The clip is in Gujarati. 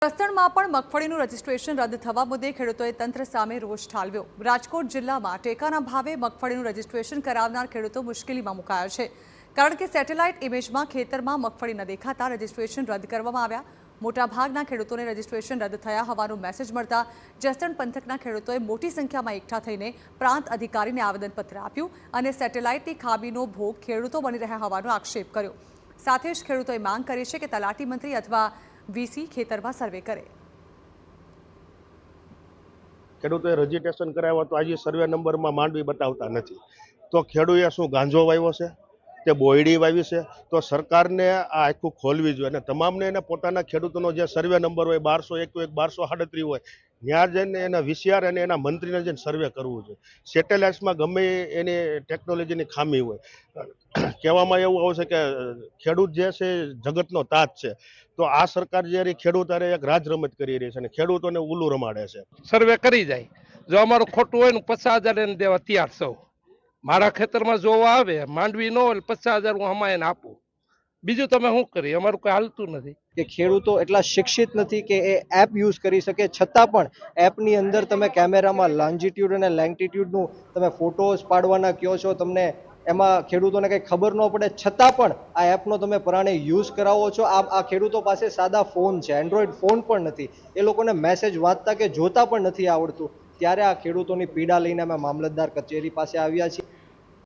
જસદણમાં પણ મગફળીનું રજીસ્ટ્રેશન રદ થવા મુદ્દે ખેડૂતોએ તંત્ર સામે રોષ ઠાલવ્યો। રાજકોટ જિલ્લામાં ટેકાના ભાવે મગફળીનું રજીસ્ટ્રેશન કરાવનાર ખેડૂતો મુશ્કેલીમાં મુકાયા છે, કારણ કે સેટેલાઇટ ઇમેજમાં ખેતરમાં મગફળી ન દેખાતા રજીસ્ટ્રેશન રદ કરવામાં આવ્યા। મોટાભાગના ખેડૂતોને રજીસ્ટ્રેશન રદ થયા હોવાનો મેસેજ મળતા જસદણ પંથકના ખેડૂતોએ મોટી સંખ્યામાં એકઠા થઈને પ્રાંત અધિકારીને આવેદનપત્ર આપ્યું અને સેટેલાઇટની ખામીનો ભોગ ખેડૂતો બની રહ્યા હોવાનો આક્ષેપ કર્યો। સાથે જ ખેડૂતોએ માંગ કરી છે કે તલાટી મંત્રી અથવા વીસી ખેતરમાં સર્વે કરે। ખેડૂતોએ રજીસ્ટ્રેશન કરાવ્યા તો આજે સર્વે નંબરમાં માંડવી બતાવતા નથી, તો ખેડૂએ શું ગાંજો વાવ્યો છે કે બોયડી વાવી છે? તો સરકારને આ આખું ખોલવી જોઈએ અને તમામને એને પોતાના ખેડૂતોનો જે સર્વે નંબર હોય 1201 1238 હોય ત્યાં જઈને એના વિસીઆર અને એના મંત્રીને જઈને સર્વે કરવું જોઈએ। સેટેલાઇટ્સમાં ગમે એની ટેકનોલોજીની ખામી હોય, કહેવામાં એવું આવશે કે ખેડૂત જે છે જગતનો તાજ છે, તો આ સરકાર જે ખેડૂત અરે એક રાજ રમત કરી રહી છે અને ખેડૂતોને ઉલ્લુ રમાડે છે। સર્વે કરી જાય, જો અમારું ખોટું હોય ને 50,000 એને દેવા તૈયાર છો। મારા ખેતરમાં જોવા આવે માંડવી ન હોય 50,000 હું હમાયને આપું, બીજું તમે શું કરી? અમારું કોઈ હાલતું નથી કે ખેડૂતો એટલા શિક્ષિત નથી કે એ એપ યુઝ કરી શકે, છતાં પણ એપની અંદર તમે કેમેરામાં લોન્જિટ્યુડ અને લેન્ટિટ્યુડનું તમે ફોટોઝ પાડવાના કહો છો, તમને એમાં ખેડૂતોને કંઈ ખબર ન પડે, છતાં પણ આ એપનો તમે પરાણે યુઝ કરાવો છો। આ ખેડૂતો પાસે સાદા ફોન છે, એન્ડ્રોઈડ ફોન પણ નથી, એ લોકોને મેસેજ વાંચતા કે જોતા પણ નથી આવડતું। ત્યારે આ ખેડૂતોની પીડા લઈને અમે મામલતદાર કચેરી પાસે આવ્યા છીએ।